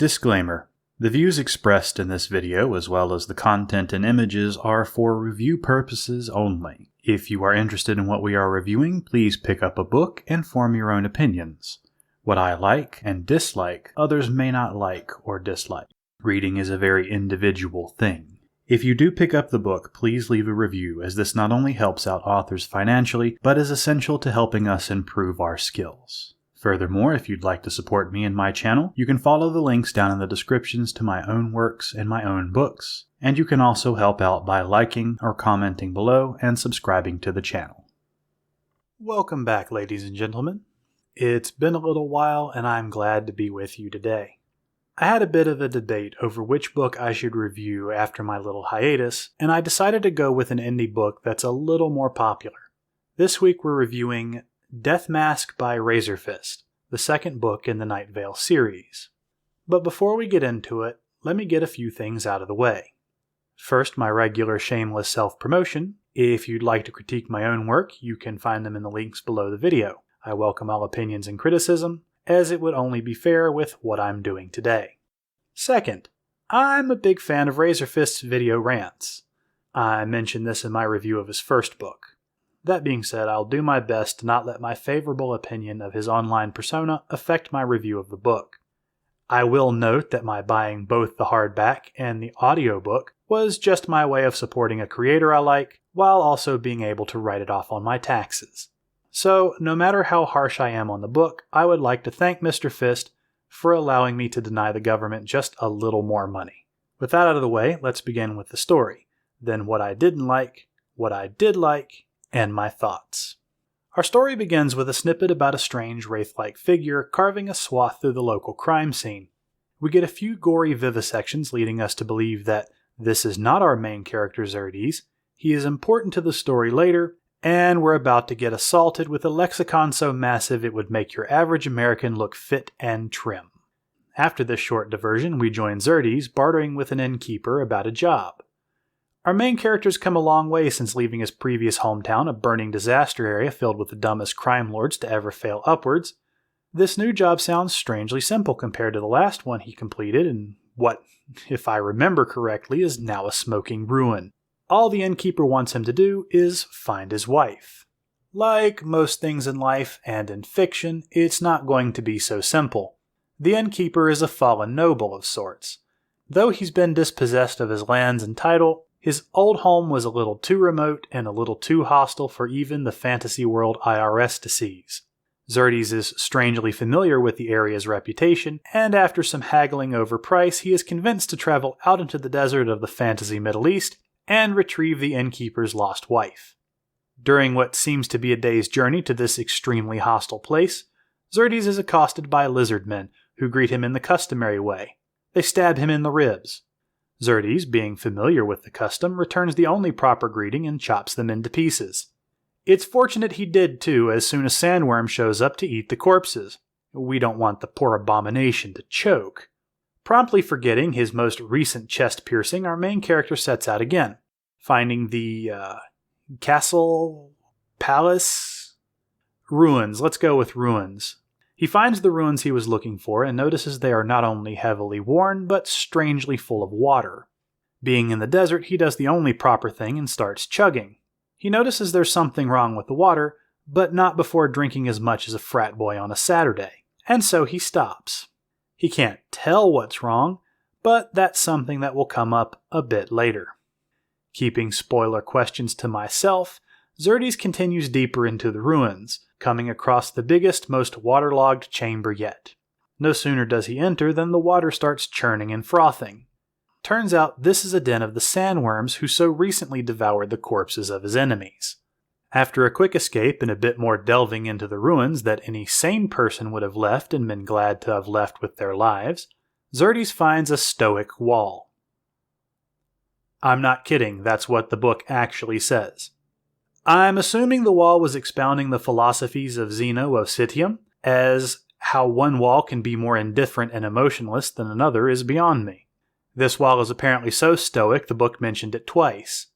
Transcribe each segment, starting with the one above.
Disclaimer. The views expressed in this video, as well as the content and images, are for review purposes only. If you are interested in what we are reviewing, please pick up a book and form your own opinions. What I like and dislike, others may not like or dislike. Reading is a very individual thing. If you do pick up the book, please leave a review, as this not only helps out authors financially, but is essential to helping us improve our skills. Furthermore, if you'd like to support me and my channel, you can follow the links down in the descriptions to my own works and my own books. And you can also help out by liking or commenting below and subscribing to the channel. Welcome back, ladies and gentlemen. It's been a little while and I'm glad to be with you today. I had a bit of a debate over which book I should review after my little hiatus, and I decided to go with an indie book that's a little more popular. This week we're reviewing Death Mask by Razorfist, the second book in the Night Vale series. But before we get into it, let me get a few things out of the way. First, my regular shameless self-promotion. If you'd like to critique my own work, you can find them in the links below the video. I welcome all opinions and criticism, as it would only be fair with what I'm doing today. Second, I'm a big fan of Razorfist's video rants. I mentioned this in my review of his first book. That being said, I'll do my best to not let my favorable opinion of his online persona affect my review of the book. I will note that my buying both the hardback and the audiobook was just my way of supporting a creator I like, while also being able to write it off on my taxes. So, no matter how harsh I am on the book, I would like to thank Mr. Fist for allowing me to deny the government just a little more money. With that out of the way, let's begin with the story, then what I didn't like, what I did like, and my thoughts. Our story begins with a snippet about a strange wraith-like figure carving a swath through the local crime scene. We get a few gory vivisections leading us to believe that this is not our main character Xerdes. He is important to the story later, and we're about to get assaulted with a lexicon so massive it would make your average American look fit and trim. After this short diversion, we join Xerdes bartering with an innkeeper about a job. Our main character's come a long way since leaving his previous hometown, a burning disaster area filled with the dumbest crime lords to ever fail upwards. This new job sounds strangely simple compared to the last one he completed in what, if I remember correctly, is now a smoking ruin. All the innkeeper wants him to do is find his wife. Like most things in life and in fiction, it's not going to be so simple. The innkeeper is a fallen noble of sorts. Though he's been dispossessed of his lands and title, his old home was a little too remote and a little too hostile for even the fantasy world IRS to seize. Xerdes is strangely familiar with the area's reputation, and after some haggling over price, he is convinced to travel out into the desert of the fantasy Middle East and retrieve the innkeeper's lost wife. During what seems to be a day's journey to this extremely hostile place, Xerdes is accosted by lizardmen who greet him in the customary way. They stab him in the ribs. Xerdes, being familiar with the custom, returns the only proper greeting and chops them into pieces. It's fortunate he did too, as soon as Sandworm shows up to eat the corpses. We don't want the poor abomination to choke. Promptly forgetting his most recent chest piercing, our main character sets out again, finding the castle, palace, ruins. Let's go with ruins. He finds the ruins he was looking for and notices they are not only heavily worn, but strangely full of water. Being in the desert, he does the only proper thing and starts chugging. He notices there's something wrong with the water, but not before drinking as much as a frat boy on a Saturday, and so he stops. He can't tell what's wrong, but that's something that will come up a bit later. Keeping spoiler questions to myself, Xerdes continues deeper into the ruins, coming across the biggest, most waterlogged chamber yet. No sooner does he enter than the water starts churning and frothing. Turns out this is a den of the sandworms who so recently devoured the corpses of his enemies. After a quick escape and a bit more delving into the ruins that any sane person would have left and been glad to have left with their lives, Xerdes finds a stoic wall. I'm not kidding, that's what the book actually says. I'm assuming the wall was expounding the philosophies of Zeno of Citium, as how one wall can be more indifferent and emotionless than another is beyond me. This wall is apparently so stoic the book mentioned it twice.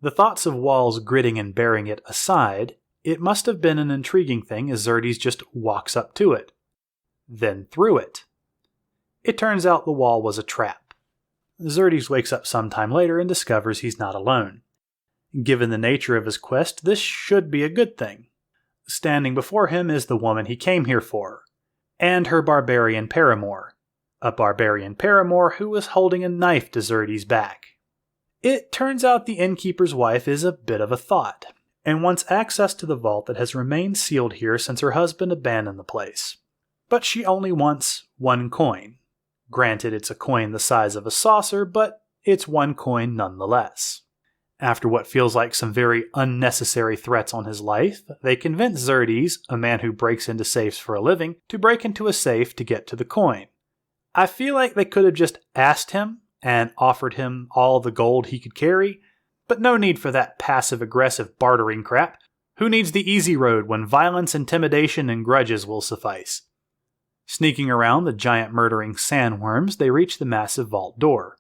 The thoughts of walls gritting and bearing it aside, it must have been an intriguing thing as Xerdes just walks up to it. Then through it. It turns out the wall was a trap. Xerxes wakes up sometime later and discovers he's not alone. Given the nature of his quest, this should be a good thing. Standing before him is the woman he came here for, and her barbarian paramour. A barbarian paramour who was holding a knife to Xerxes' back. It turns out the innkeeper's wife is a bit of a thought, and wants access to the vault that has remained sealed here since her husband abandoned the place. But she only wants 1 coin. Granted, it's a coin the size of a saucer, but it's 1 coin nonetheless. After what feels like some very unnecessary threats on his life, they convince Xerxes, a man who breaks into safes for a living, to break into a safe to get to the coin. I feel like they could have just asked him and offered him all the gold he could carry, but no need for that passive-aggressive bartering crap. Who needs the easy road when violence, intimidation, and grudges will suffice? Sneaking around the giant murdering sandworms, they reach the massive vault door.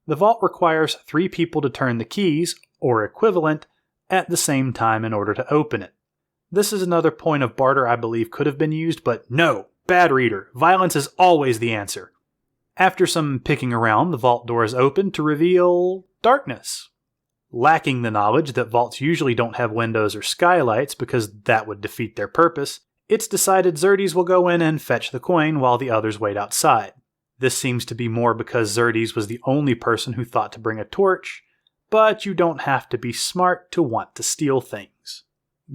The vault requires 3 people to turn the keys, or equivalent, at the same time in order to open it. This is another point of barter I believe could have been used, but no, bad reader, violence is always the answer. After some picking around, the vault door is opened to reveal darkness. Lacking the knowledge that vaults usually don't have windows or skylights because that would defeat their purpose, it's decided Xerxes will go in and fetch the coin while the others wait outside. This seems to be more because Xerxes was the only person who thought to bring a torch, but you don't have to be smart to want to steal things.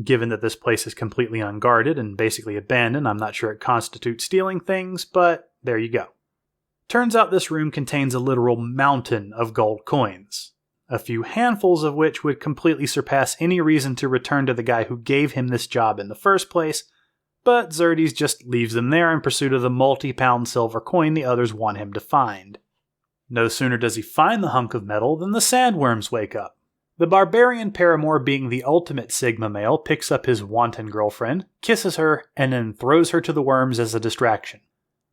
Given that this place is completely unguarded and basically abandoned, I'm not sure it constitutes stealing things, but there you go. Turns out this room contains a literal mountain of gold coins, a few handfuls of which would completely surpass any reason to return to the guy who gave him this job in the first place, but Xerxes just leaves them there in pursuit of the multi-pound silver coin the others want him to find. No sooner does he find the hunk of metal than the sandworms wake up. The barbarian paramour, being the ultimate Sigma male, picks up his wanton girlfriend, kisses her, and then throws her to the worms as a distraction.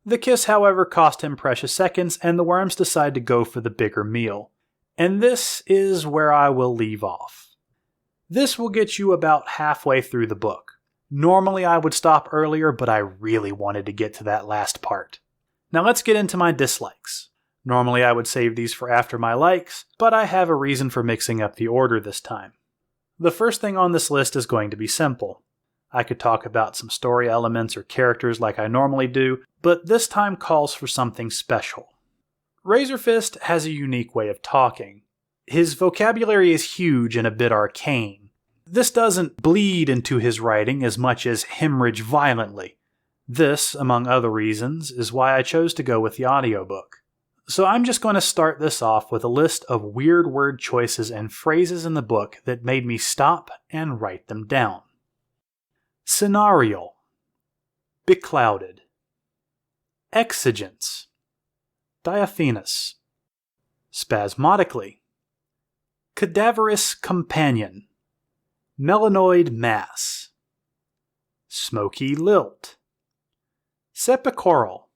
The kiss, however, cost him precious seconds, and the worms decide to go for the bigger meal. And this is where I will leave off. This will get you about halfway through the book. Normally I would stop earlier, but I really wanted to get to that last part. Now let's get into my dislikes. Normally I would save these for after my likes, but I have a reason for mixing up the order this time. The first thing on this list is going to be simple. I could talk about some story elements or characters like I normally do, but this time calls for something special. Razorfist has a unique way of talking. His vocabulary is huge and a bit arcane. This doesn't bleed into his writing as much as hemorrhage violently. This, among other reasons, is why I chose to go with the audiobook. So I'm just going to start this off with a list of weird word choices and phrases in the book that made me stop and write them down. Scenarial, beclouded, exigence, diaphanous, spasmodically, cadaverous companion, melanoid mass, smoky lilt, sepulchral.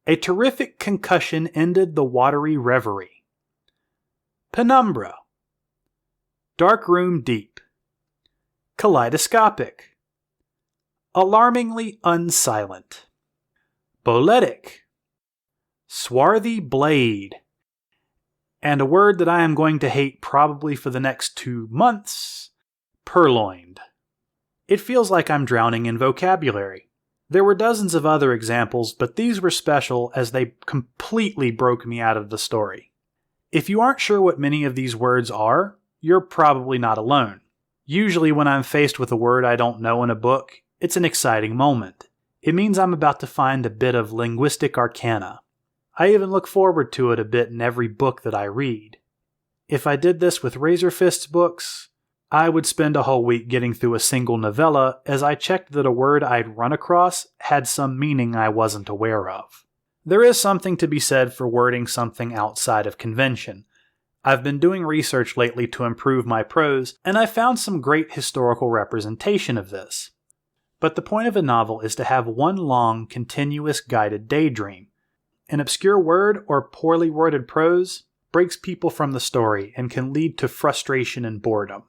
A terrific concussion ended the watery reverie. Penumbra, dark room deep, kaleidoscopic, alarmingly unsilent, boletic, swarthy blade, and a word that I am going to hate probably for the next 2 months, purloined. It feels like I'm drowning in vocabulary. There were dozens of other examples, but these were special as they completely broke me out of the story. If you aren't sure what many of these words are, you're probably not alone. Usually when I'm faced with a word I don't know in a book, it's an exciting moment. It means I'm about to find a bit of linguistic arcana. I even look forward to it a bit in every book that I read. If I did this with Razorfist's books, I would spend a whole week getting through a single novella as I checked that a word I'd run across had some meaning I wasn't aware of. There is something to be said for wording something outside of convention. I've been doing research lately to improve my prose, and I found some great historical representation of this. But the point of a novel is to have one long, continuous guided daydream. An obscure word or poorly worded prose breaks people from the story and can lead to frustration and boredom.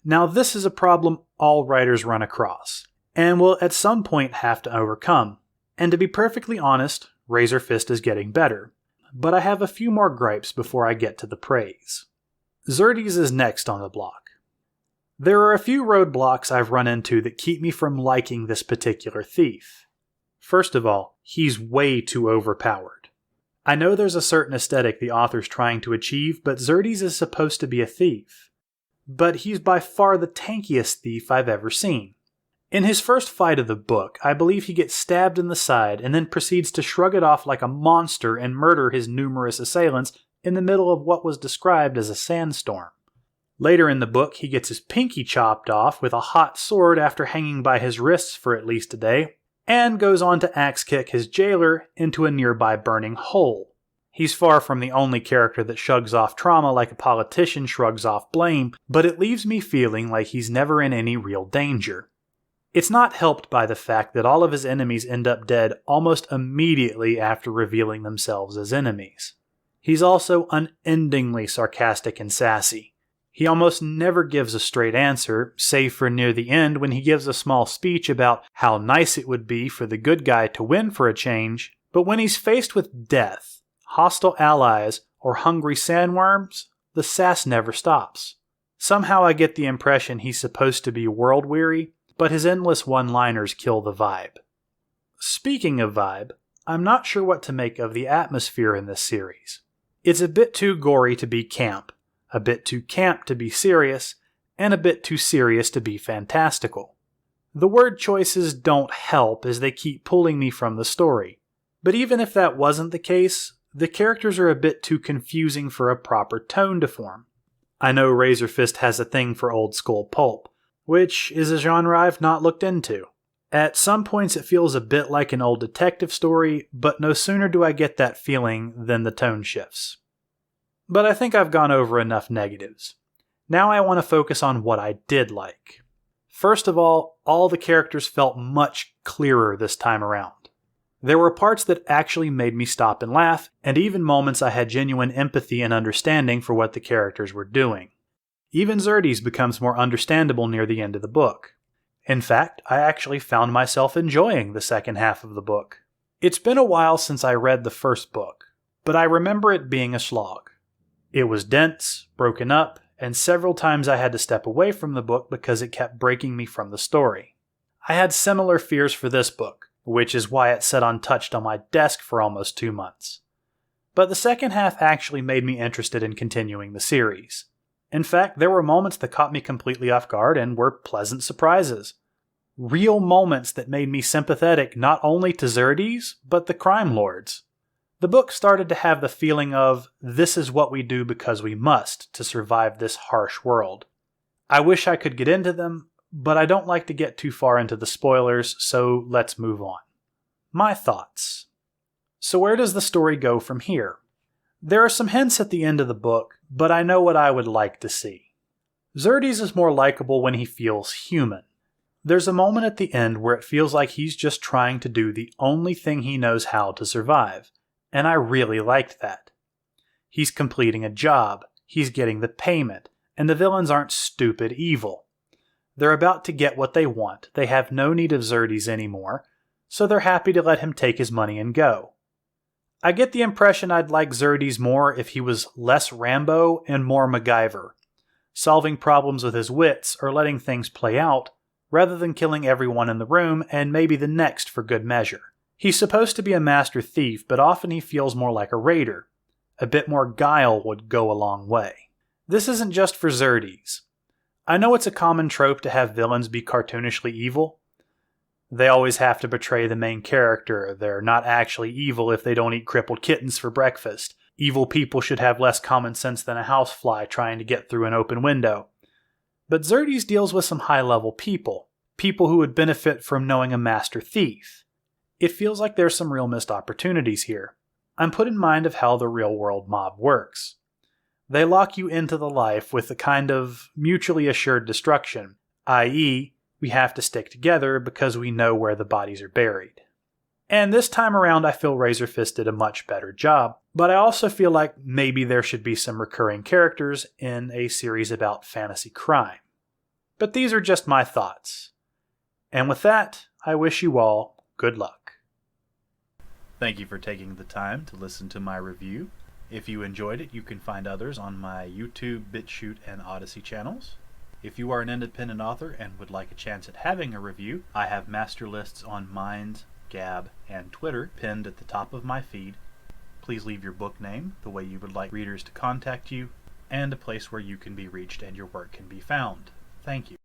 Now this is a problem all writers run across, and will at some point have to overcome. And to be perfectly honest, Razor Fist is getting better, but I have a few more gripes before I get to the praise. Xerxes is next on the block. There are a few roadblocks I've run into that keep me from liking this particular thief. First of all, he's way too overpowered. I know there's a certain aesthetic the author's trying to achieve, but Xerxes is supposed to be a thief. But he's by far the tankiest thief I've ever seen. In his first fight of the book, I believe he gets stabbed in the side and then proceeds to shrug it off like a monster and murder his numerous assailants in the middle of what was described as a sandstorm. Later in the book, he gets his pinky chopped off with a hot sword after hanging by his wrists for at least a day, and goes on to axe kick his jailer into a nearby burning hole. He's far from the only character that shrugs off trauma like a politician shrugs off blame, but it leaves me feeling like he's never in any real danger. It's not helped by the fact that all of his enemies end up dead almost immediately after revealing themselves as enemies. He's also unendingly sarcastic and sassy. He almost never gives a straight answer, save for near the end when he gives a small speech about how nice it would be for the good guy to win for a change, but when he's faced with death, hostile allies, or hungry sandworms, the sass never stops. Somehow I get the impression he's supposed to be world-weary, but his endless one-liners kill the vibe. Speaking of vibe, I'm not sure what to make of the atmosphere in this series. It's a bit too gory to be camp, a bit too camp to be serious, and a bit too serious to be fantastical. The word choices don't help as they keep pulling me from the story. But even if that wasn't the case, the characters are a bit too confusing for a proper tone to form. I know Razor Fist has a thing for old school pulp, which is a genre I've not looked into. At some points it feels a bit like an old detective story, but no sooner do I get that feeling than the tone shifts. But I think I've gone over enough negatives. Now I want to focus on what I did like. First of all the characters felt much clearer this time around. There were parts that actually made me stop and laugh, and even moments I had genuine empathy and understanding for what the characters were doing. Even Xerxes becomes more understandable near the end of the book. In fact, I actually found myself enjoying the second half of the book. It's been a while since I read the first book, but I remember it being a slog. It was dense, broken up, and several times I had to step away from the book because it kept breaking me from the story. I had similar fears for this book, which is why it sat untouched on my desk for almost 2 months. But the second half actually made me interested in continuing the series. In fact, there were moments that caught me completely off guard and were pleasant surprises. Real moments that made me sympathetic not only to Xerxes, but the crime lords. The book started to have the feeling of, this is what we do because we must to survive this harsh world. I wish I could get into them, but I don't like to get too far into the spoilers, so let's move on. My thoughts. So where does the story go from here? There are some hints at the end of the book, but I know what I would like to see. Xerxes is more likable when he feels human. There's a moment at the end where it feels like he's just trying to do the only thing he knows how to survive. And I really liked that. He's completing a job, he's getting the payment, and the villains aren't stupid evil. They're about to get what they want, they have no need of Xerxes anymore, so they're happy to let him take his money and go. I get the impression I'd like Xerxes more if he was less Rambo and more MacGyver, solving problems with his wits or letting things play out, rather than killing everyone in the room and maybe the next for good measure. He's supposed to be a master thief, but often he feels more like a raider. A bit more guile would go a long way. This isn't just for Xerxes. I know it's a common trope to have villains be cartoonishly evil. They always have to betray the main character. They're not actually evil if they don't eat crippled kittens for breakfast. Evil people should have less common sense than a housefly trying to get through an open window. But Xerxes deals with some high-level people who would benefit from knowing a master thief. It feels like there's some real missed opportunities here. I'm put in mind of how the real-world mob works. They lock you into the life with a kind of mutually assured destruction, i.e., we have to stick together because we know where the bodies are buried. And this time around I feel Razor Fist did a much better job, but I also feel like maybe there should be some recurring characters in a series about fantasy crime. But these are just my thoughts. And with that, I wish you all good luck. Thank you for taking the time to listen to my review. If you enjoyed it, you can find others on my YouTube, BitChute, and Odyssey channels. If you are an independent author and would like a chance at having a review, I have master lists on Minds, Gab, and Twitter pinned at the top of my feed. Please leave your book name, the way you would like readers to contact you, and a place where you can be reached and your work can be found. Thank you.